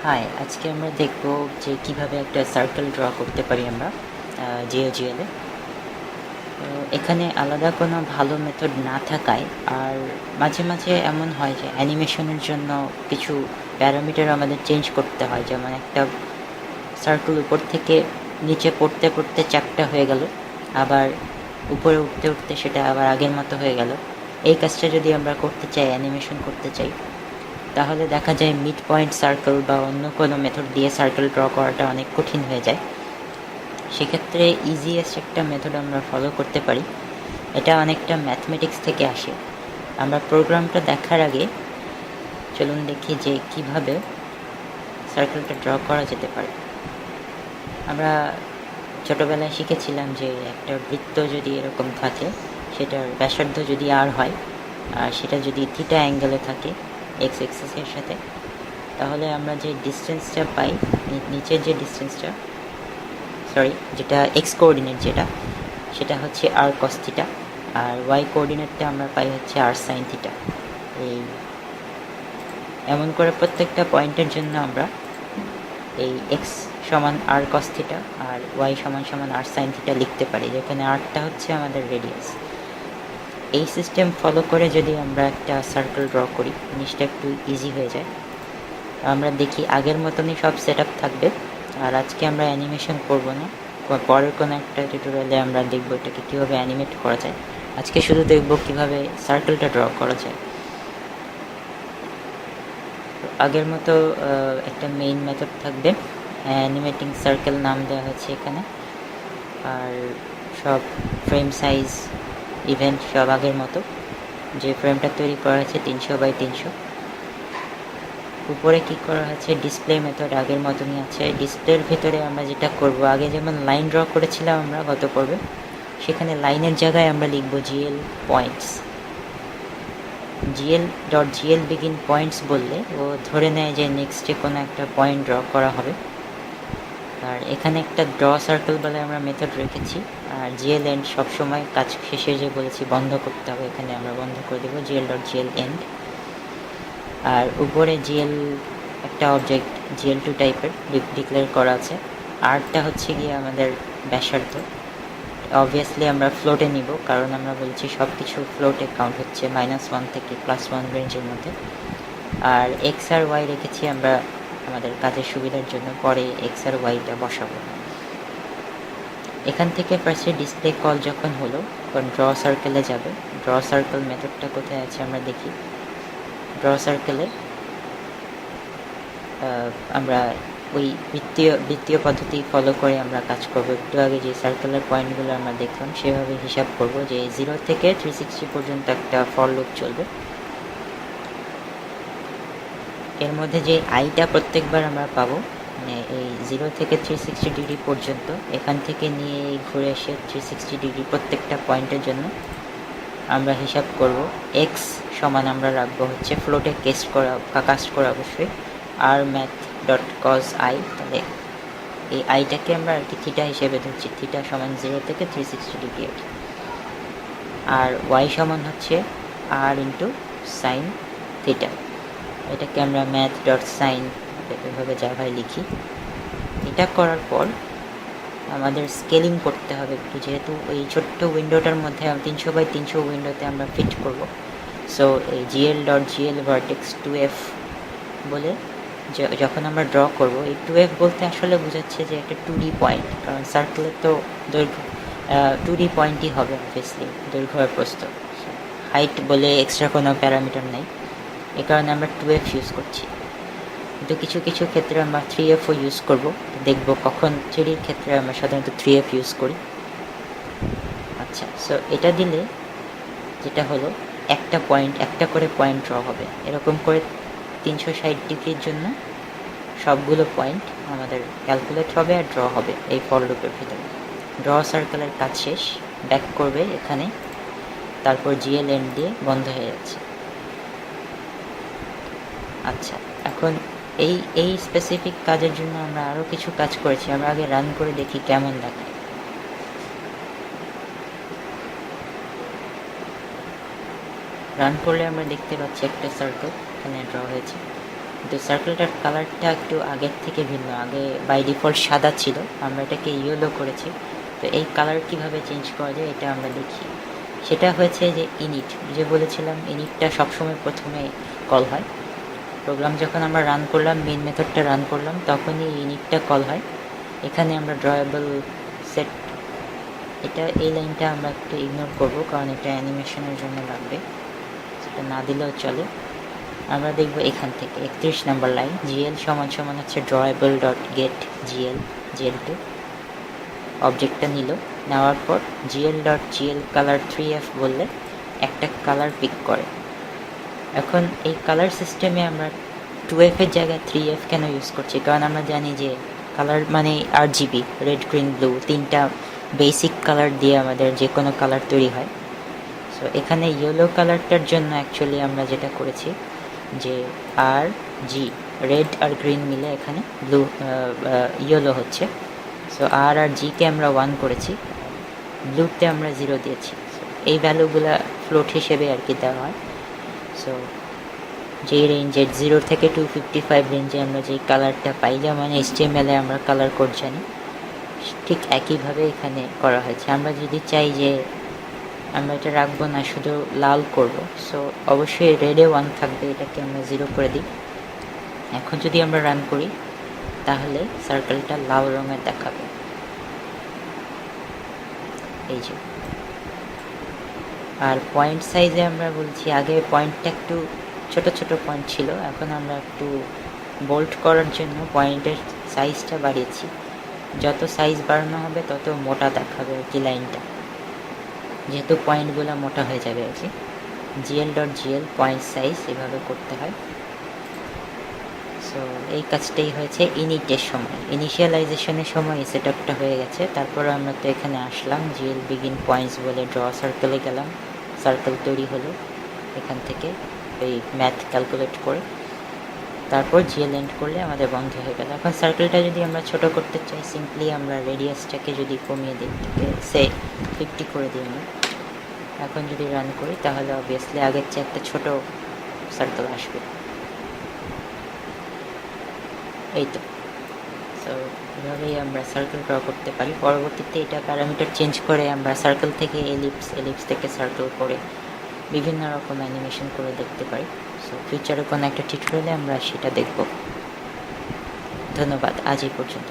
High, আজকে আমরা দেখব যে কিভাবে একটা সার্কেল ড্র করতে পারি আমরা জিওজিএলে। এখানে আলাদা কোনো ভালো মেথড না থাকায় আর মাঝে মাঝে এমন হয় যে অ্যানিমেশনের জন্য কিছু প্যারামিটার আমাদের চেঞ্জ করতে হয়, যেমন একটা সার্কেল উপর থেকে নিচে পড়তে পড়তে চারটা হয়ে গেল, আবার উপরে উঠতে উঠতে সেটা আবার আগের মতো হয়ে গেল। এই কাজটা যদি আমরা করতে চাই, অ্যানিমেশন করতে চাই, তাহলে দেখা যায় মিড পয়েন্ট সার্কেল বা অন্য কোনো মেথড দিয়ে সার্কেল ড্র করাটা অনেক কঠিন হয়ে যায়। সেক্ষেত্রে ইজিয়েস্ট একটা মেথড আমরা ফলো করতে পারি। এটা অনেকটা ম্যাথমেটিক্স থেকে আসে। আমরা প্রোগ্রামটা দেখার আগে চলুন দেখি যে কিভাবে সার্কেলটা ড্র করা যেতে পারে। আমরা ছোটোবেলায় শিখেছিলাম যে একটা বৃত্ত যদি এরকম থাকে, সেটার ব্যাসার্ধ যদি আর হয়, আর সেটা যদি থিটা অ্যাঙ্গেলে থাকে এক্স এক্সিসের সাথে, তাহলে আমরা যে ডিস্টেন্সটা পাই, নিচের যে ডিস্টেন্সটা, যেটা এক্স কোঅর্ডিনেট, সেটা হচ্ছে আর কস থিটা, আর ওয়াই কোঅর্ডিনেটটা আমরা পাই হচ্ছে আর সাইন থিটা। এই এমন করে প্রত্যেকটা পয়েন্টের জন্য আমরা এই এক্স সমান আর কস থিটা আর ওয়াই সমান সমান আর সাইন থিটা লিখতে পারি, যেখানে আরটা হচ্ছে আমাদের রেডিয়াস। এই সিস্টেম ফলো করে যদি আমরা একটা সার্কেল ড্র করি, জিনিসটা একটু ইজি হয়ে যায়। আমরা দেখি আগের মতনই সব সেট আপ থাকবে, আর আজকে আমরা অ্যানিমেশন করব না। পরের কোনো একটা টিউটোরিয়ালে আমরা দেখব এটাকে কীভাবে অ্যানিমেট করা যায়। আজকে শুধু দেখব কীভাবে সার্কেলটা ড্র করা যায়। আগের মতো একটা মেইন মেথড থাকবে, অ্যানিমেটিং সার্কেল নাম দেওয়া হচ্ছে এখানে, আর সব ফ্রেম সাইজ ইভেন্ট সব আগের মতো। যে ফ্রেমটা তৈরি করা হয়েছে 300x300। উপরে কি করা হয়েছে, ডিসপ্লে মেথড আগের মতনই আছে। ডিসপ্লের ভেতরে আমরা যেটা করব, আগে যেমন লাইন ড্র করেছিলাম আমরা গত পর্বে, সেখানে লাইনের জায়গায় আমরা লিখব GL points. GL begin points বললে ও ধরে নেয় যে নেক্সটে কোনো একটা পয়েন্ট ড্র করা হবে। আর এখানে একটা ড্র সার্কেল বলে আমরা মেথড রেখেছি, আর জিএল এন্ড সবসময় কাজ শেষে যে বলেছি বন্ধ করতে হবে, এখানে আমরা বন্ধ করে দেবো জিএল এন্ড। আর উপরে জিএল একটা অবজেক্ট জিএল2 টাইপের ডিক্লেয়ার করা আছে। আরটা হচ্ছে গিয়ে আমাদের ব্যাসার্ধ। অবভিয়াসলি আমরা ফ্লোটে নিব, কারণ আমরা বলছি সব কিছু ফ্লোটে কাউন্ট হচ্ছে, -1 থেকে +1 রেঞ্জের মধ্যে। আর এক্স আর ওয়াই রেখেছি আমরা আমাদের কাজের সুবিধার জন্য, পরে এক্স আর ওয়াইটা বসাবো। এখান থেকে ফার্স্টে ডিসপ্লে কল যখন হলো, তখন ড্র সার্কেলে যাবে। ড্র সার্কেল মেথডটা কোথায় আছে আমরা দেখি। ড্র সার্কেলে আমরা ওই বৃত্তীয় পদ্ধতি ফলো করে আমরা কাজ করব। একটু আগে যে সার্কেলের পয়েন্টগুলো আমরা দেখলাম সেভাবে হিসাব করব, যে 0 থেকে 360 পর্যন্ত একটা ফর লুপ চলবে। এর মধ্যে যে আইটা প্রত্যেকবার আমরা পাবো, মানে এই 0 থেকে 360 ডিগ্রি পর্যন্ত, এখান থেকে নিয়ে ঘুরে এসে 360 ডিগ্রি প্রত্যেকটা পয়েন্টের জন্য আমরা হিসাব করব। এক্স সমান আমরা রাখবো হচ্ছে ফ্লোটে কাস্ট করা অবশ্যই আর ম্যাথ ডট কজ আই। তাহলে এই আইটাকে আমরা আর কি থিটা হিসেবে ধরছি, থিটা সমান 0 থেকে 360 ডিগ্রি। আর ওয়াই সমান হচ্ছে আর ইন্টু সাইন থিটা। এটাকে আমরা ম্যাথ ডট সাইন এভাবে জাভায় লিখি। এটা করার পর আমাদের স্কেলিং করতে হবে একটু, যেহেতু এই ছোট্ট উইন্ডোটার মধ্যে 300x300 উইন্ডোতে আমরা ফিট করব। সো এই জিএল ভার্টেক্স 2f বলে যখন আমরা ড্র করব, এই 2f বলতে আসলে বোঝাচ্ছে যে একটা 2D পয়েন্ট, কারণ সার্কেলের তো দৈর্ঘ্য 2D পয়েন্টই হবে অবভিয়াসলি, দৈর্ঘ্য আর প্রস্থ। হাইট বলে এক্সট্রা কোনো প্যারামিটার নেই, এ কারণে আমরা 2f ইউজ করছি। কিন্তু কিছু কিছু ক্ষেত্রে আমরা 3fও ইউজ করব, দেখব কখন 3Dর ক্ষেত্রে আমরা সাধারণত 3f ইউজ করি। আচ্ছা, সো এটা দিলে যেটা হলো, একটা করে পয়েন্ট ড্র হবে। এরকম করে 360 ডিগ্রির জন্য সবগুলো পয়েন্ট আমাদের ক্যালকুলেট হবে আর ড্র হবে এই ফর লুপের ভিতরে। ড্র সার্কেলের কাজ শেষ, ব্যাক করবে এখানে, তারপর জিএল এন্ড দিয়ে বন্ধ হয়ে যাচ্ছে। আচ্ছা, এখন এই স্পেসিফিক কাজের জন্য আমরা আরও কিছু কাজ করেছি, আমরা আগে রান করে দেখি কেমন দেখায়। রান করলে আমরা দেখতে পাচ্ছি একটা সার্কেল এখানে ড্র হয়েছে। কিন্তু সার্কেলটার কালারটা একটু আগের থেকে ভিন্ন। আগে বাই ডিফল্ট সাদা ছিল, আমরা এটাকে ইয়েলো করেছি। তো এই কালার কিভাবে চেঞ্জ করা যায় এটা আমরা দেখি। সেটা হয়েছে যে ইনিট, যে বলেছিলাম ইনিটটা সবসময় প্রথমে কল হয়। প্রোগ্রাম যখন আমরা রান করলাম, মেন মেথডটা রান করলাম, তখনই ইনিটটা কল হয়। এখানে আমরা ড্রয়েবল সেট, এই লাইনটা আমরা একটু ইগনোর করবো, কারণ এটা অ্যানিমেশনের জন্য লাগবে, সেটা না দিলেও চলে। আমরা দেখব এখান থেকে 31 নম্বর লাইন, জিএল সমান সমান হচ্ছে ড্রয়েবল ডট গেট জিএল2। অবজেক্টটা নিল, নেওয়ার পর GL dot GL colour 3F বললে একটা কালার পিক করে। এখন এই কালার সিস্টেমে আমরা 2F এর জায়গায় 3F কেন ইউজ করছি? কারণ আমরা জানি যে কালার মানে RGB, রেড গ্রিন ব্লু, তিনটা বেসিক কালার দিয়ে আমাদের যে কোনো কালার তৈরি হয়। সো এখানে ইয়েলো কালারটার জন্য অ্যাকচুয়ালি আমরা যেটা করেছি যে RG, রেড আর গ্রিন মিলে এখানে ব্লু ইয়েলো হচ্ছে। সো আর জিকে আমরা 1 করেছি, ব্লুতে আমরা 0 দিয়েছি। এই ভ্যালুগুলো ফ্লোট হিসেবে আর কি দেওয়া হয়। সো যেই রেঞ্জে 0 থেকে 255 রেঞ্জে আমরা যেই কালারটা পাই, যেমন HTML-এ আমরা কালার কোড জানি, ঠিক একইভাবে এখানে করা হয়েছে। আমরা যদি চাই যে আমরা এটা রাখবো না, শুধু লাল করব, সো অবশ্যই রেডে 1 থাকবে, এটাকে আমরা 0 করে দিই। এখন যদি আমরা রান করি তাহলে সার্কেলটা লাল রঙের দেখাবে, এই যে। আর পয়েন্ট সাইজে আমরা বলছি, আগে পয়েন্টটা একটু ছোট ছোট পয়েন্ট ছিল, এখন আমরা একটু বোল্ড করার জন্য পয়েন্টের সাইজটা বাড়িয়েছি। যত সাইজ বাড়ানো হবে তত মোটা দেখাবে আর কি লাইনটা, যেহেতু পয়েন্টগুলো মোটা হয়ে যাবে আর কি। gl.gl পয়েন্ট সাইজ এভাবে করতে হয়। সো এই কাজটাই হয়েছে ইনিটের সময়, ইনিশিয়ালাইজেশনের সময় এই সেটআপটা হয়ে গেছে। তারপর আমরা তো এখানে আসলাম, জিএল বিগিন পয়েন্টস বলে ড্র সার্কেলে গেলাম, সার্কেল তৈরি হলো এখান থেকে এই ম্যাথ ক্যালকুলেট করে। তারপর জিএল এন্ড করলে আমাদের বন্ধ হয়ে গেল। এখন সার্কেলটা যদি আমরা ছোট করতে চাই, সিম্পলি আমরা রেডিয়াসটাকে যদি কমিয়ে দিই, সে 50 করে দিই আমরা। এখন যদি রান করি তাহলে অবভিয়াসলি আগের চেয়ে একটা ছোট সার্কেল আসবে, এই তো। সো এভাবেই আমরা সার্কেল ড্র করতে পারি। পরবর্তীতে এটা প্যারামিটার চেঞ্জ করে আমরা সার্কেল থেকে এলিপস থেকে সার্কেল করে বিভিন্ন রকম অ্যানিমেশন করে দেখতে পারি। সো ফিউচারে কোনো একটা টিউটোরিয়ালে আমরা সেটা দেখব। ধন্যবাদ, আজ এই পর্যন্ত।